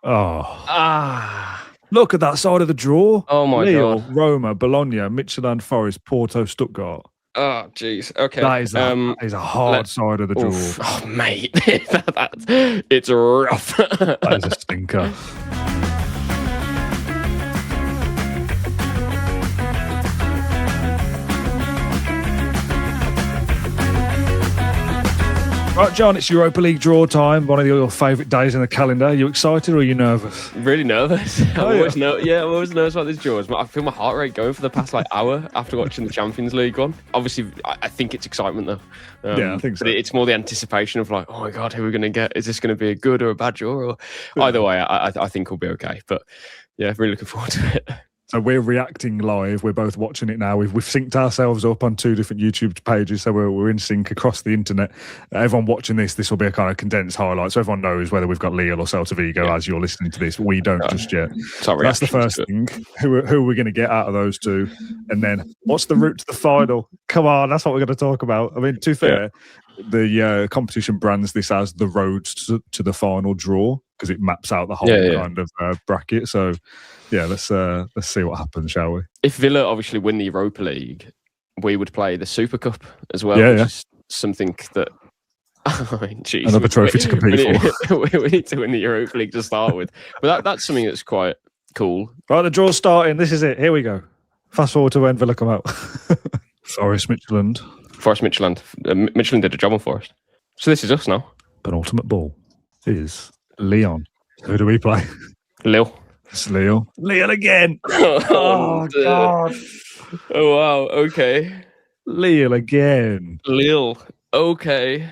Oh, Ah. look at that side of the draw. Oh my Lille, God. Roma, Bologna, Midtjylland, Forest, Porto, Stuttgart. Oh, jeez. Okay. That is a hard side of the draw. Oof. Oh, mate. It's rough. That is a stinker. Right, John, it's Europa League draw time. One of your favourite days in the calendar. Are you excited or are you nervous? Really nervous. I'm always nervous about this draw. I feel my heart rate going for the past hour after watching the Champions League one. Obviously, I think it's excitement though. Yeah, I think so. But it's more the anticipation of oh my God, who are we going to get? Is this going to be a good or a bad draw? Or either way, I think we'll be okay. But yeah, really looking forward to it. So we're reacting live. We're both watching it now. We've synced ourselves up on 2 different YouTube pages, so we're in sync across the internet. Everyone watching this will be a kind of condensed highlight, so everyone knows whether we've got Lille or Celta Vigo as you're listening to this. We don't just yet. So that's the first thing. Who are we going to get out of those two? And then what's the route to the final? Come on, that's what we're going to talk about. I mean, to be fair, the competition brands this as the road to the final draw because it maps out the whole kind of bracket. So yeah, let's see what happens, shall we? If Villa obviously win the Europa League, we would play the Super Cup as well, which is something that geez, another trophy to compete for. We need to win the Europa League to start with, but that's something that's quite cool. Right, the draw's starting. This is it. Here we go. Fast forward to when Villa come out. Forest Midtjylland. Midtjylland did a job on Forest. So this is us now. Penultimate ball is Lyon. Who do we play? Lille. It's Lille. Lille again. Oh, God. Oh, wow. Okay. Lille again. Lille. Okay.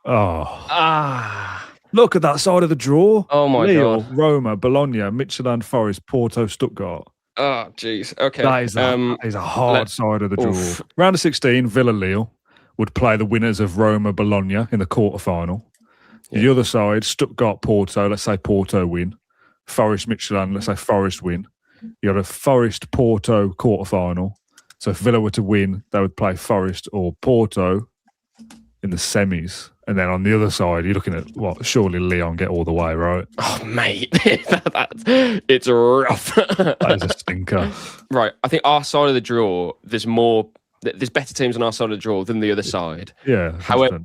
Oh. Look at that side of the draw. Oh, my Lille, God. Roma, Bologna, Midtjylland, Forest, Porto, Stuttgart. Oh, jeez. Okay. That is a hard side of the draw. Round of 16, Villa Lille would play the winners of Roma Bologna in the quarter-final. The other side, Stuttgart Porto, let's say Porto win. Forest Midtjylland, let's say Forest win. You got a Forest Porto quarter-final. So if Villa were to win, they would play Forest or Porto in the semis. And then on the other side, you're looking at surely Lyon get all the way, right? Oh, mate. It's rough. That is a stinker. Right. I think our side of the draw, there's better teams on our side of the draw than the other side. Yeah. 100%. However,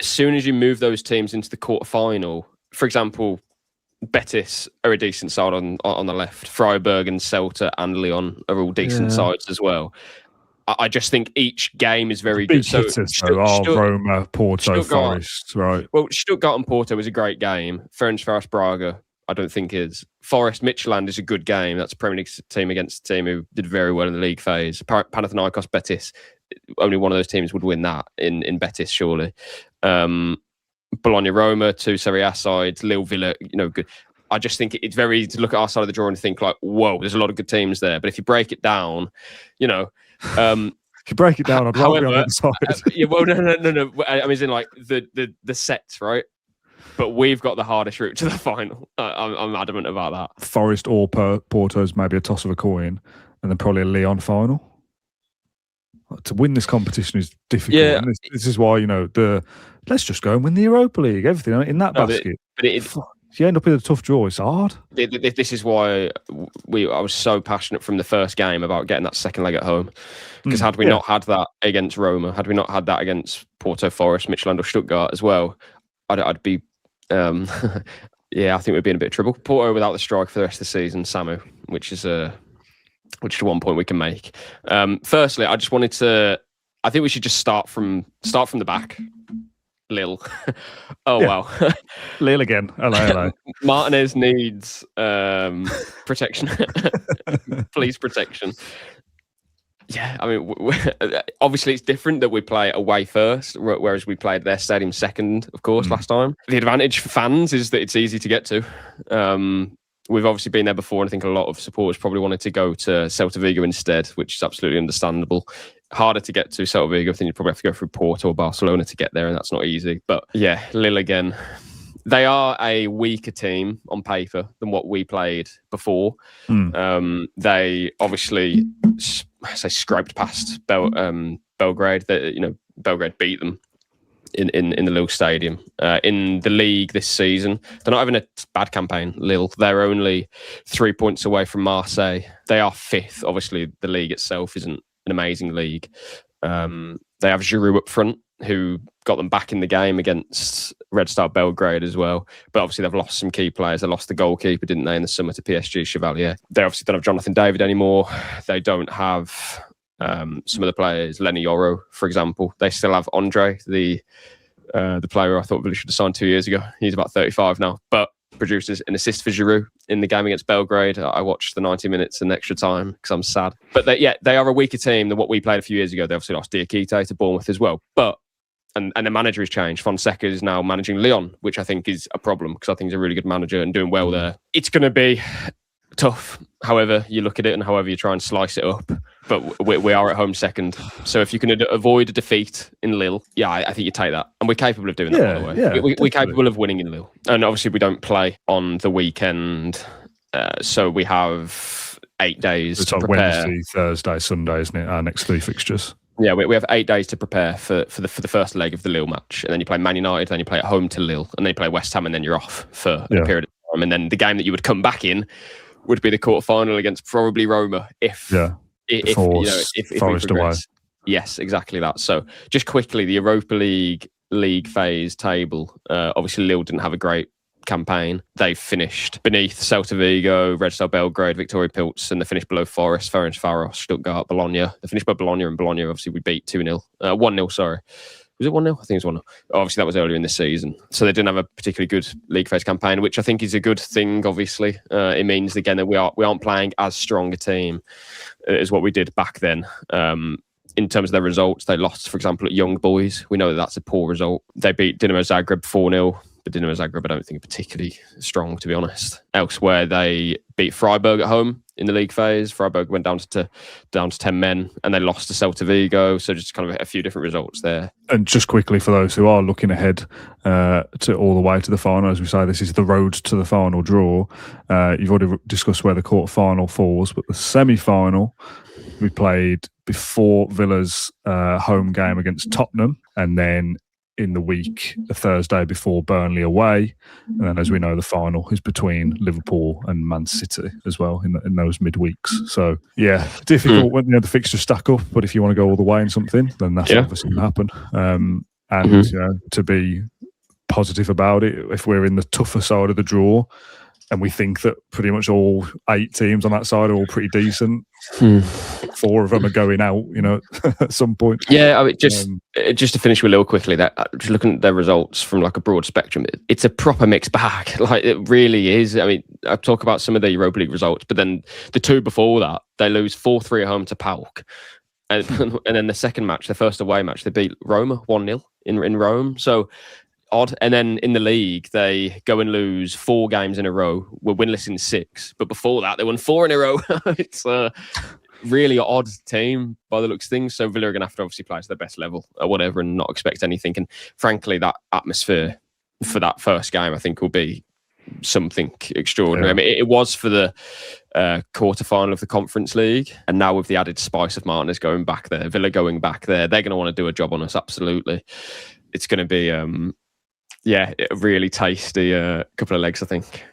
as soon as you move those teams into the quarter-final, for example, Betis are a decent side on the left. Freiburg and Celta and Lyon are all decent sides as well. I just think each game is very good. So Roma, Porto, Forest, right? Well, Stuttgart and Porto was a great game. Ferencváros Braga, I don't think is. Forest Midtjylland is a good game. That's a Premier League team against a team who did very well in the league phase. Panathinaikos, Betis, only one of those teams would win that in Betis, surely. Bologna, Roma, 2 Serie A sides, Lille, Villa, good. I just think it's very easy to look at our side of the draw and think whoa, there's a lot of good teams there. But if you break it down, if you break it down, I'd rather be on the other side. No. I mean, in the sets, right? But we've got the hardest route to the final. I'm adamant about that. Forest or Porto's maybe a toss of a coin, and then probably a Lyon final. To win this competition is difficult. Yeah. This is why, let's just go and win the Europa League. Everything in that basket. But if you end up with a tough draw, it's hard. This is why I was so passionate from the first game about getting that second leg at home. Because had we not had that against Roma, had we not had that against Porto, Forest, Midtjylland or Stuttgart as well, I'd be... I think we'd be in a bit of trouble. Porto without the striker for the rest of the season, Samu, which is one point we can make. Firstly, I just wanted to... I think we should just start from the back. Lille. Wow. Lille again. Hello. Martinez needs protection. Police protection. Yeah, I mean, obviously it's different that we play away first, whereas we played their stadium second, of course, last time. The advantage for fans is that it's easy to get to. We've obviously been there before, and I think a lot of supporters probably wanted to go to Celta Vigo instead, which is absolutely understandable. Harder to get to Celta Vigo. I think you'd probably have to go through Porto or Barcelona to get there, and that's not easy. But yeah, Lille again. They are a weaker team on paper than what we played before. They obviously, scraped past Belgrade. Belgrade beat them in the Lille Stadium. In the league this season, they're not having a bad campaign, Lille. They're only 3 points away from Marseille. They are fifth. Obviously, the league itself isn't an amazing league. They have Giroud up front, who got them back in the game against Red Star Belgrade as well. But obviously, they've lost some key players. They lost the goalkeeper, didn't they, in the summer to PSG Chevalier. They obviously don't have Jonathan David anymore. They don't have some of the players, Lenny Yoro, for example. They still have Andre, the player I thought Villa should have signed 2 years ago. He's about 35 now, but produces an assist for Giroud in the game against Belgrade. I watched the 90 minutes and extra time because I'm sad. But they are a weaker team than what we played a few years ago. They obviously lost Diakite to Bournemouth as well. But and the manager has changed. Fonseca is now managing Lyon, which I think is a problem because I think he's a really good manager and doing well there. It's going to be tough, however you look at it and however you try and slice it up. But we are at home second. So if you can avoid a defeat in Lille, I think you take that. And we're capable of doing that, by the way. Yeah, we're capable of winning in Lille. And obviously we don't play on the weekend. So we have 8 days to prepare. Wednesday, Thursday, Sunday, isn't it? Our next 3 fixtures. Yeah, we have 8 days to prepare for the first leg of the Lille match. And then you play Man United, then you play at home to Lille, and then you play West Ham, and then you're off for a period of time. And then the game that you would come back in would be the quarterfinal against probably Roma if Forest away. Yes, exactly that. So just quickly, the Europa League phase table. Obviously, Lille didn't have a great campaign. They finished beneath Celta Vigo, Red Star Belgrade, Victoria Pilsen, and they finished below Forest, Ferencvaros, Stuttgart, Bologna. They finished by Bologna, and Bologna obviously we beat 1-0, sorry. Was it 1-0? I think it was 1-0. Obviously, that was earlier in the season. So they didn't have a particularly good league phase campaign, which I think is a good thing, obviously. It means, again, that we aren't playing as strong a team as what we did back then. In terms of their results, they lost, for example, at Young Boys. We know that that's a poor result. They beat Dinamo Zagreb 4-0. But Dinamo Zagreb, I don't think, are particularly strong, to be honest. Elsewhere, they beat Freiburg at home in the league phase. Freiburg went down to 10 men, and they lost to Celta Vigo. So just kind of a few different results there. And just quickly, for those who are looking ahead to all the way to the final, as we say, this is the road to the final draw. You've already discussed where the quarter-final falls, but the semi-final we played before Villa's home game against Tottenham, and then in the week, the Thursday before Burnley away. And then, as we know, the final is between Liverpool and Man City as well in those midweeks. So, difficult when the fixtures stack up. But if you want to go all the way in something, then that's obviously going to happen. To be positive about it, if we're in the tougher side of the draw, and we think that pretty much all 8 teams on that side are all pretty decent, 4 of them are going out, at some point. Yeah, I mean, just to finish with Lille quickly, that just looking at their results from like a broad spectrum, it's a proper mixed bag. Like it really is. I mean, I talk about some of the Europa League results, but then the 2 before that, they lose 4-3 at home to PAOK. And then the second match, the first away match, they beat Roma 1-0 in Rome. So odd. And then in the league, they go and lose 4 games in a row. We're winless in 6, but before that, they won 4 in a row. It's a really odd team by the looks of things. So Villa are going to have to obviously play to their best level or whatever and not expect anything. And frankly, that atmosphere for that first game, I think, will be something extraordinary. I mean, it was for the quarter-final of the Conference League, and now with the added spice of Martinez going back there, Villa going back there, they're going to want to do a job on us, absolutely. It's going to be a really tasty couple of legs, I think.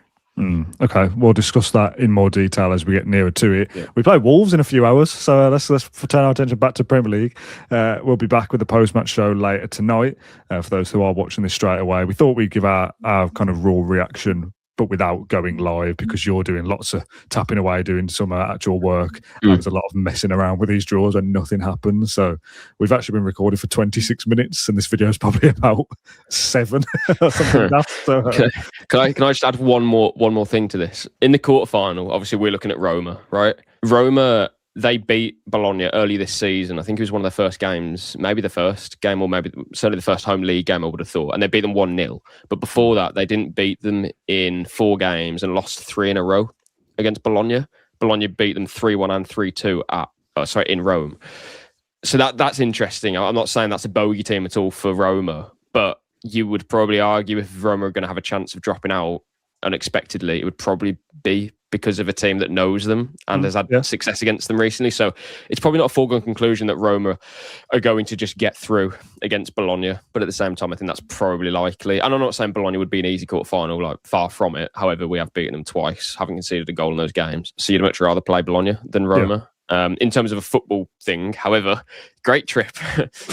Okay, we'll discuss that in more detail as we get nearer to it. Yeah. We play Wolves in a few hours, so let's turn our attention back to Premier League. We'll be back with the post-match show later tonight. For those who are watching this straight away, we thought we'd give our kind of raw reaction, but without going live, because you're doing lots of tapping away, doing some actual work. There's a lot of messing around with these draws and nothing happens. So we've actually been recording for 26 minutes, and this video is probably about 7 or something like that. So, Can I just add one more thing to this? In the quarterfinal, obviously we're looking at Roma, right? Roma, they beat Bologna early this season. I think it was one of their first games, maybe the first game, or maybe certainly the first home league game, I would have thought. And they beat them 1-0. But before that, they didn't beat them in 4 games and lost 3 in a row against Bologna. Bologna beat them 3-1 and 3-2 in Rome. So that's interesting. I'm not saying that's a bogey team at all for Roma, but you would probably argue if Roma are going to have a chance of dropping out unexpectedly, it would probably be because of a team that knows them and has had Yeah. success against them recently. So it's probably not a foregone conclusion that Roma are going to just get through against Bologna. But at the same time, I think that's probably likely. And I'm not saying Bologna would be an easy quarter-final, like far from it. However, we have beaten them twice, haven't conceded a goal in those games. So you'd much rather play Bologna than Roma. Yeah. In terms of a football thing, however, great trip,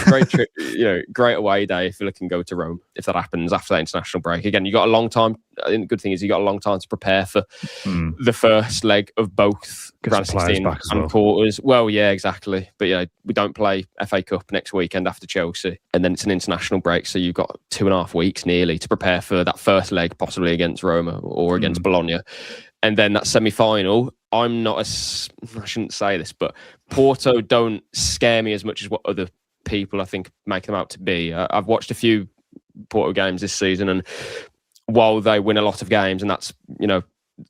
great away day if Villa can go to Rome, if that happens after that international break. Again, you got a long time. I think the good thing is you got a long time to prepare for the first leg of both round 16 and quarters. Well, yeah, exactly. But we don't play FA Cup next weekend after Chelsea, and then it's an international break, so you've got 2.5 weeks nearly to prepare for that first leg, possibly against Roma or against Bologna. And then that semi-final, I shouldn't say this, but Porto don't scare me as much as what other people, I think, make them out to be. I've watched a few Porto games this season, and while they win a lot of games, and that's, there's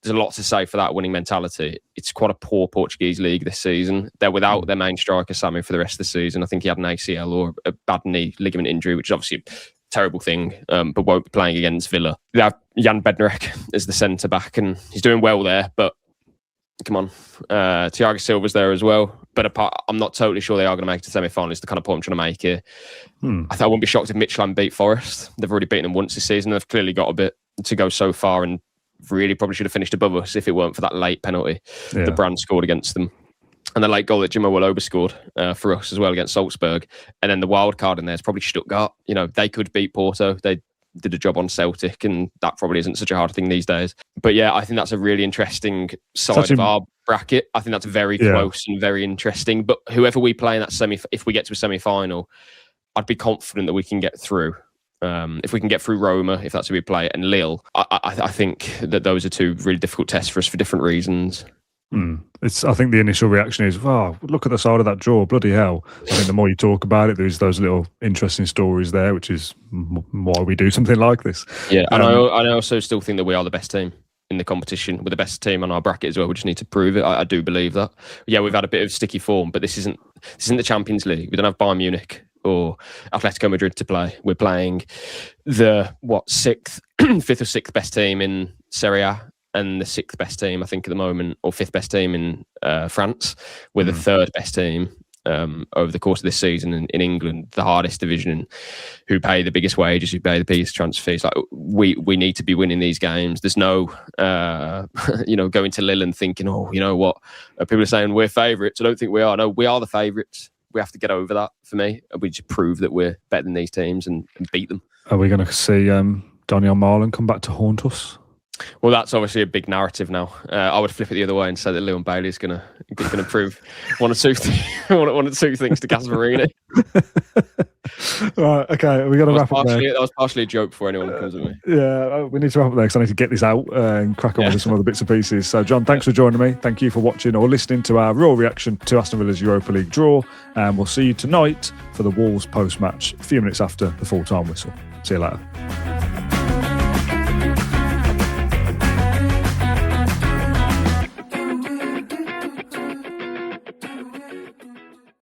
a lot to say for that winning mentality, it's quite a poor Portuguese league this season. They're without their main striker, Sammy, for the rest of the season. I think he had an ACL or a bad knee ligament injury, which is obviously terrible thing, but won't be playing against Villa. They have Jan Bednarek as the centre back, and he's doing well there, but come on. Thiago Silva's there as well, but I'm not totally sure they are going to make it to semi-final. It's the kind of point I'm trying to make here. I wouldn't be shocked if Midtjylland beat Forest. They've already beaten them once this season. They've clearly got a bit to go so far, and really probably should have finished above us if it weren't for that late penalty that Brand scored against them. And the late goal that Jimmo Waloba scored for us as well against Salzburg. And then the wild card in there is probably Stuttgart. They could beat Porto. They did a job on Celtic, and that probably isn't such a hard thing these days. But yeah, I think that's a really interesting side of our bracket. I think that's very close and very interesting. But whoever we play in that if we get to a semi-final, I'd be confident that we can get through. If we can get through Roma, if that's who we play, and Lille, I think that those are two really difficult tests for us for different reasons. I think the initial reaction is, "Wow, look at the side of that draw! Bloody hell!" I think the more you talk about it, there's those little interesting stories there, which is why we do something like this. Yeah, and I also still think that we are the best team in the competition. We're the best team on our bracket as well. We just need to prove it. I do believe that. Yeah, we've had a bit of sticky form, but this isn't the Champions League. We don't have Bayern Munich or Atletico Madrid to play. We're playing the fifth or sixth best team in Serie A, and the sixth best team, I think, at the moment, or fifth best team in France. We're the third best team over the course of this season in England, the hardest division, who pay the biggest wages, who pay the biggest transfer fees. Like we need to be winning these games. There's no, going to Lille and thinking, oh, you know what? People are saying we're favourites. I don't think we are. No, we are the favourites. We have to get over that for me. We just prove that we're better than these teams and beat them. Are we going to see Daniel Marlon come back to haunt us? Well, that's obviously a big narrative now. I would flip it the other way and say that Leon Bailey is going to prove one or two things to Gasparini. Right, okay, we got to wrap up there. That was partially a joke for anyone who comes at me. Yeah, we need to wrap up there because I need to get this out and crack on with some other bits and pieces. So, John, thanks for joining me. Thank you for watching or listening to our raw reaction to Aston Villa's Europa League draw. And we'll see you tonight for the Wolves post-match, a few minutes after the full-time whistle. See you later.